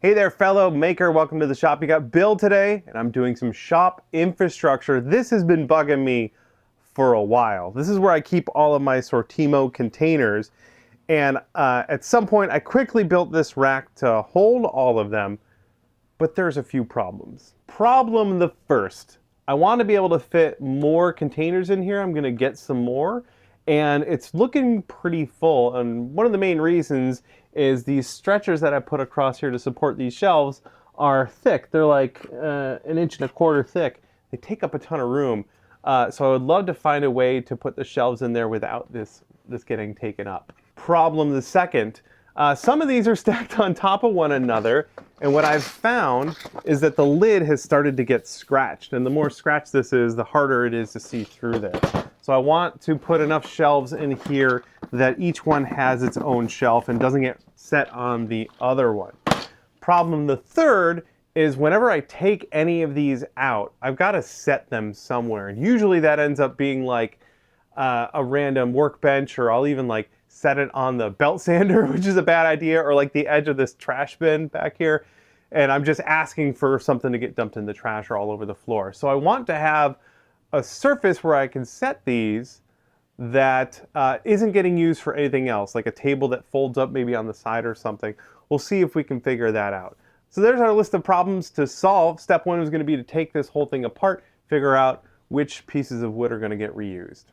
Hey there, fellow maker. Welcome to the shop. You got Bill today, and I'm doing some shop infrastructure. This has been bugging me for a while. This is where I keep all of my Sortimo containers. And at some point, I quickly built this rack to hold all of them, but there's a few problems. Problem the first, I want to be able to fit more containers in here. I'm going to get some more, and it's looking pretty full. And one of the main reasons is these stretchers that I put across here to support these shelves are thick. They're like 1.25 inches thick. They take up a ton of room. So I would love to find a way to put the shelves in there without this getting taken up. Problem the second, some of these are stacked on top of one another, and what I've found is that the lid has started to get scratched, and the more scratched this is, the harder it is to see through this. So I want to put enough shelves in here that each one has its own shelf and doesn't get set on the other one. Problem the third is whenever I take any of these out, I've got to set them somewhere. And usually that ends up being like a random workbench, or I'll even like set it on the belt sander, which is a bad idea, or like the edge of this trash bin back here. And I'm just asking for something to get dumped in the trash or all over the floor. So I want to have a surface where I can set these that isn't getting used for anything else, like a table that folds up maybe on the side or something. We'll see if we can figure that out. So there's our list of problems to solve. Step one is going to be to take this whole thing apart, figure out which pieces of wood are going to get reused.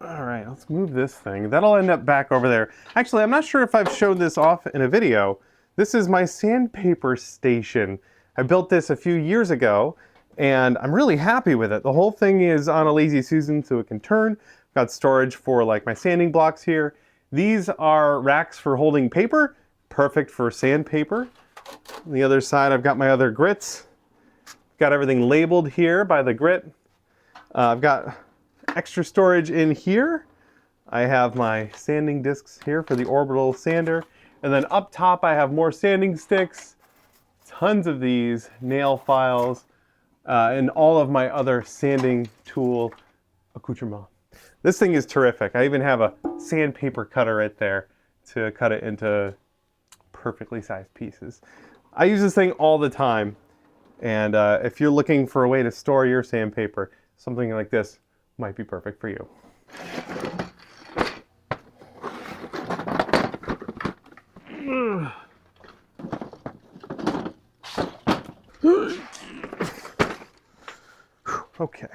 All right, let's move this thing. That'll end up back over there. Actually, I'm not sure if I've showed this off in a video. This is my sandpaper station. I built this a few years ago, and I'm really happy with it. The whole thing is on a lazy Susan, so it can turn. I've got storage for like my sanding blocks here. These are racks for holding paper, perfect for sandpaper. On the other side, I've got my other grits. Got everything labeled here by the grit. I've got extra storage in here. I have my sanding discs here for the orbital sander. And then up top, I have more sanding sticks, tons of these nail files, and all of my other sanding tool accoutrement. This thing is terrific. I even have a sandpaper cutter right there to cut it into perfectly sized pieces. I use this thing all the time, and if you're looking for a way to store your sandpaper, something like this might be perfect for you. Okay.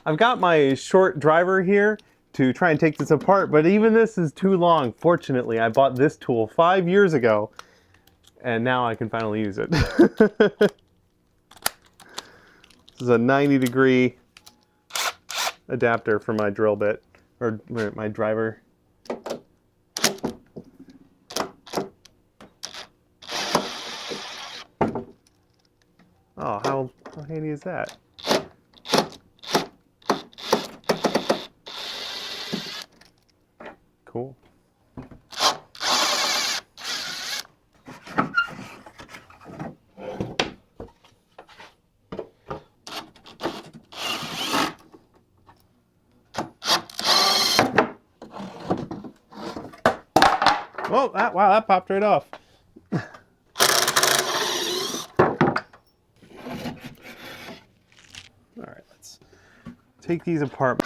I've got my short driver here to try and take this apart, but even this is too long. Fortunately, I bought this tool 5 years ago, and now I can finally use it. This is a 90-degree adapter for my drill bit, or my driver. Oh, how handy is that? Cool. Oh, wow, that popped right off. All right, let's take these apart.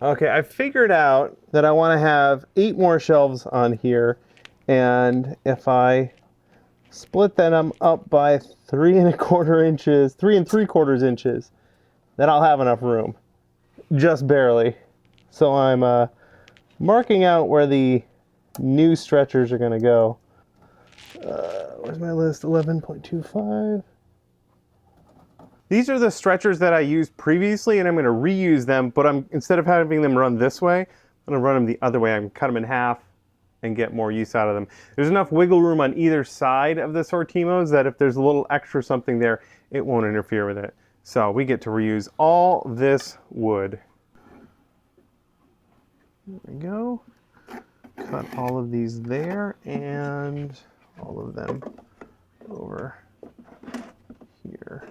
Okay, I figured out that I want to have 8 more shelves on here, and if I split them up by 3.25 inches, 3 3/4 inches, then I'll have enough room. Just barely. So I'm marking out where the new stretchers are going to go. Where's my list? 11.25. These are the stretchers that I used previously, and I'm going to reuse them, but instead of having them run this way, I'm going to run them the other way. I'm going to cut them in half and get more use out of them. There's enough wiggle room on either side of the Sortimos that if there's a little extra something there, it won't interfere with it. So we get to reuse all this wood. There we go. Cut all of these there and all of them over here.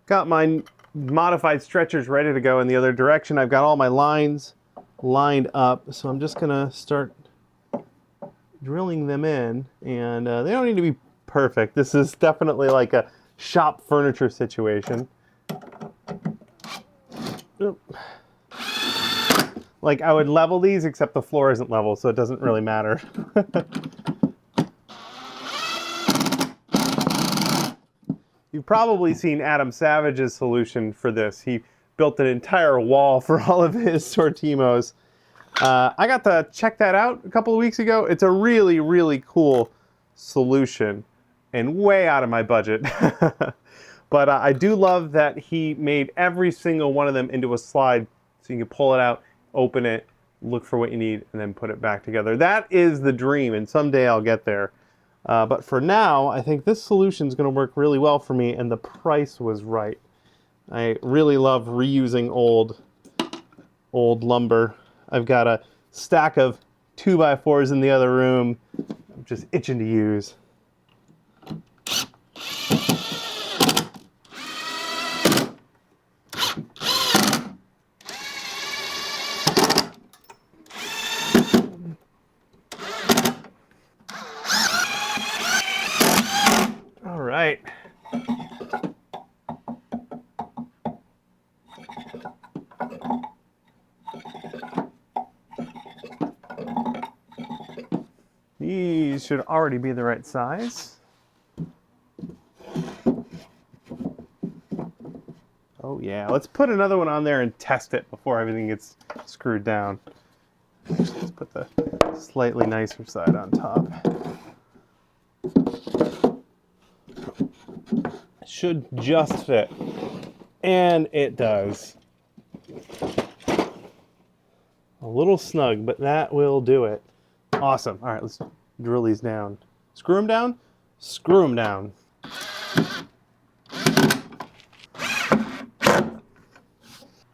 Got my modified stretchers ready to go in the other direction. I've got all my lines lined up, so I'm just gonna start drilling them in, and they don't need to be perfect. This is definitely like a shop furniture situation. Oop. Like I would level these, except the floor isn't level, so it doesn't really matter. You've probably seen Adam Savage's solution for this. He built an entire wall for all of his Sortimos. I got to check that out a couple of weeks ago. It's a really, really cool solution and way out of my budget. But I do love that he made every single one of them into a slide so you can pull it out, open it, look for what you need, and then put it back together. That is the dream, and someday I'll get there. But for now, I think this solution is going to work really well for me, and the price was right. I really love reusing old lumber. I've got a stack of 2x4s in the other room. I'm just itching to use. All right. These should already be the right size. Oh yeah, let's put another one on there and test it before everything gets screwed down. Let's put the slightly nicer side on top. Should just fit. And it does. A little snug, but that will do it. Awesome. All right, let's drill these down. Screw them down? Screw them down.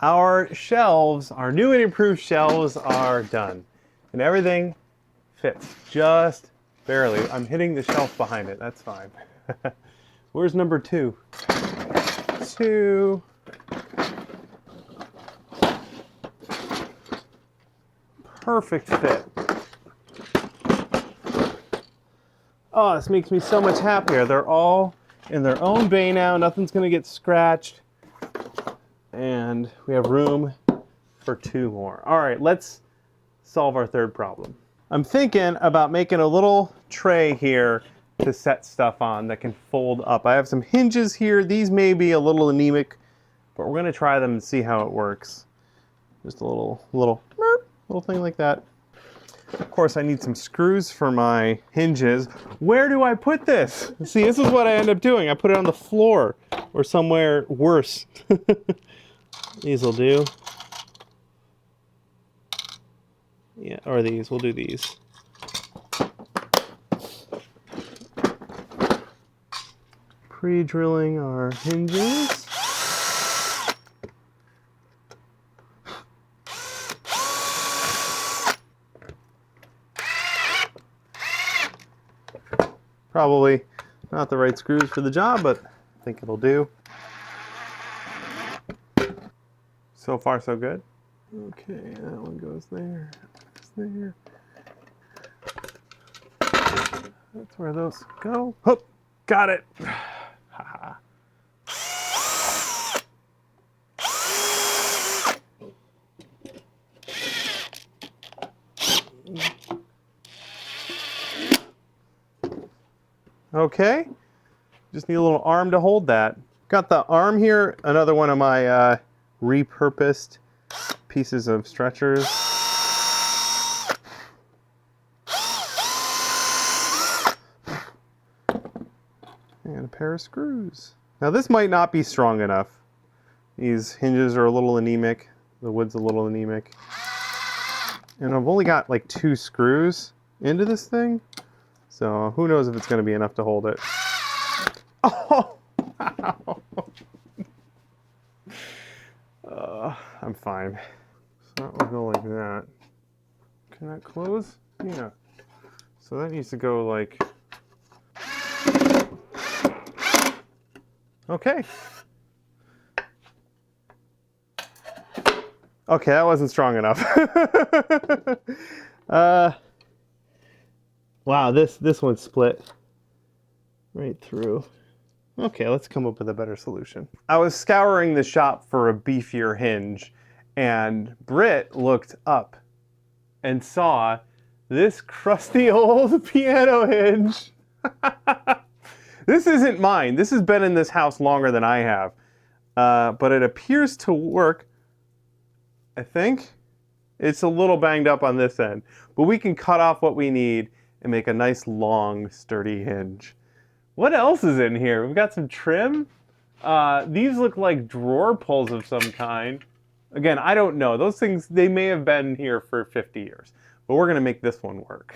Our shelves, our new and improved shelves are done. And everything fits just barely. I'm hitting the shelf behind it. That's fine. Where's number 2? 2. Perfect fit. Oh, this makes me so much happier. They're all in their own bay now. Nothing's going to get scratched. And we have room for 2 more. All right, let's solve our third problem. I'm thinking about making a little tray here to set stuff on that can fold up. I have some hinges here. These may be a little anemic, but we're going to try them and see how it works. Just a little thing like that. Of course, I need some screws for my hinges. Where do I put this? See, this is what I end up doing. I put it on the floor or somewhere worse. These will do. Yeah, or these. We'll do these. Pre-drilling our hinges. Probably not the right screws for the job, but I think it'll do. So far, so good. Okay, that one goes there. There. That's where those go. Hoop. Got it. Okay, just need a little arm to hold that. Got the arm here, another one of my repurposed pieces of stretchers. And a pair of screws. Now this might not be strong enough. These hinges are a little anemic. The wood's a little anemic. And I've only got like 2 screws into this thing. So who knows if it's going to be enough to hold it. Oh! I'm fine. So that will go like that. Can that close? Yeah. So that needs to go like... Okay. Okay, that wasn't strong enough. Wow, this one's split right through. Okay, let's come up with a better solution. I was scouring the shop for a beefier hinge, and Britt looked up and saw this crusty old piano hinge. This isn't mine. This has been in this house longer than I have, but it appears to work. I think it's a little banged up on this end, but we can cut off what we need and make a nice long sturdy hinge. What else is in here? We've got some trim. These look like drawer pulls of some kind. Again, I don't know. Those things, they may have been here for 50 years, but we're gonna make this one work.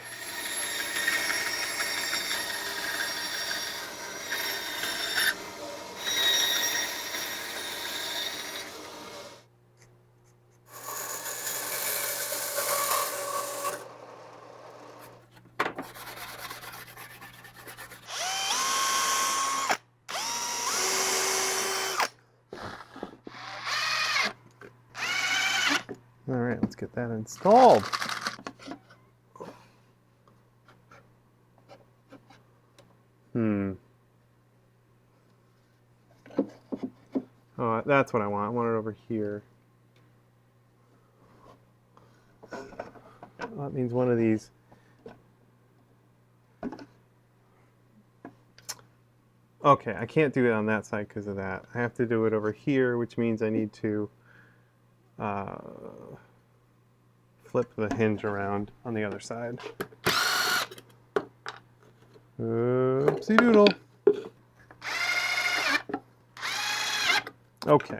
All right, let's get that installed. Oh, that's what I want. I want it over here. That means one of these. Okay, I can't do it on that side because of that. I have to do it over here, which means I need to flip the hinge around on the other side. Oopsie doodle. Okay.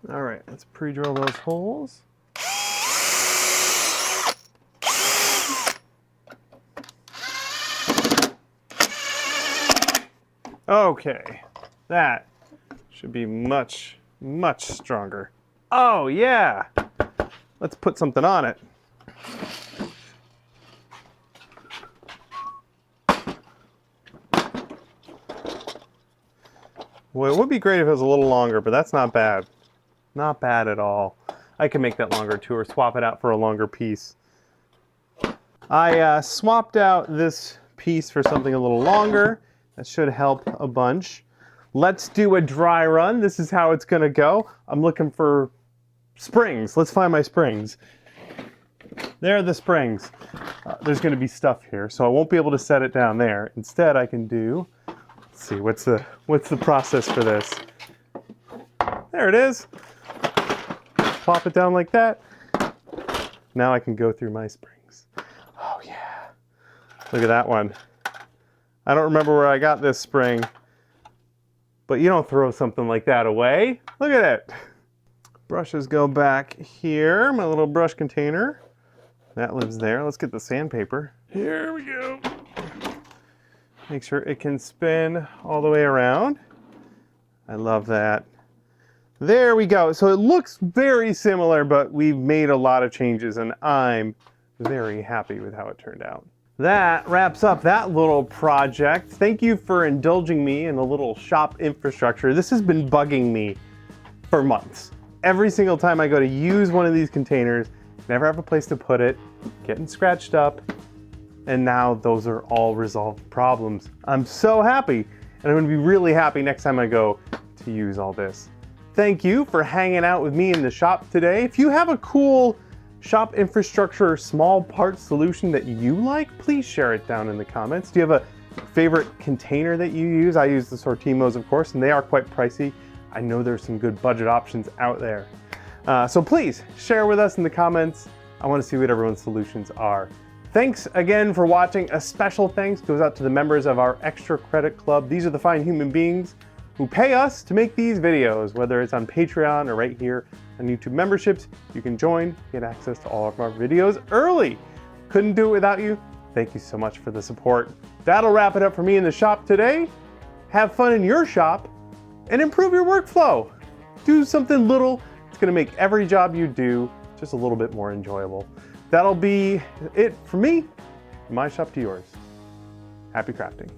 All right, let's pre-drill those holes. Okay, that should be much, much stronger. Oh yeah, let's put something on it. Well, it would be great if it was a little longer, but that's not bad. Not bad at all. I can make that longer too, or swap it out for a longer piece. I swapped out this piece for something a little longer. That should help a bunch. Let's do a dry run. This is how it's gonna go. I'm looking for springs. Let's find my springs. There are the springs. There's gonna be stuff here, so I won't be able to set it down there. Instead, I can do, let's see, what's the process for this? There it is. Plop it down like that. Now I can go through my springs. Oh yeah. Look at that one. I don't remember where I got this spring, but you don't throw something like that away. Look at it. Brushes go back here, my little brush container. That lives there. Let's get the sandpaper. Here we go. Make sure it can spin all the way around. I love that. There we go. So it looks very similar, but we've made a lot of changes and I'm very happy with how it turned out. That wraps up that little project. Thank you for indulging me in a little shop infrastructure. This has been bugging me for months. Every single time I go to use one of these containers, never have a place to put it, getting scratched up. And now those are all resolved problems. I'm so happy, and I'm gonna be really happy next time I go to use all this. Thank you for hanging out with me in the shop today. If you have a cool shop infrastructure small part solution that you like, please share it down in the comments. Do you have a favorite container that you use? I use the Sortimos, of course, and they are quite pricey. I know there's some good budget options out there. So please share with us in the comments. I want to see what everyone's solutions are. Thanks again for watching. A special thanks goes out to the members of our Extra Credit Club. These are the fine human beings who pay us to make these videos, whether it's on Patreon or right here on YouTube memberships. You can join, get access to all of our videos early. Couldn't do it without you. Thank you so much for the support. That'll wrap it up for me in the shop today. Have fun in your shop and improve your workflow. Do something little. It's gonna make every job you do just a little bit more enjoyable. That'll be it for me, from my shop to yours. Happy crafting.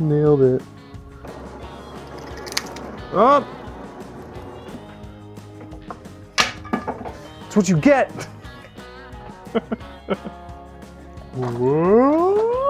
Nailed it. Oh! That's what you get! Whoa!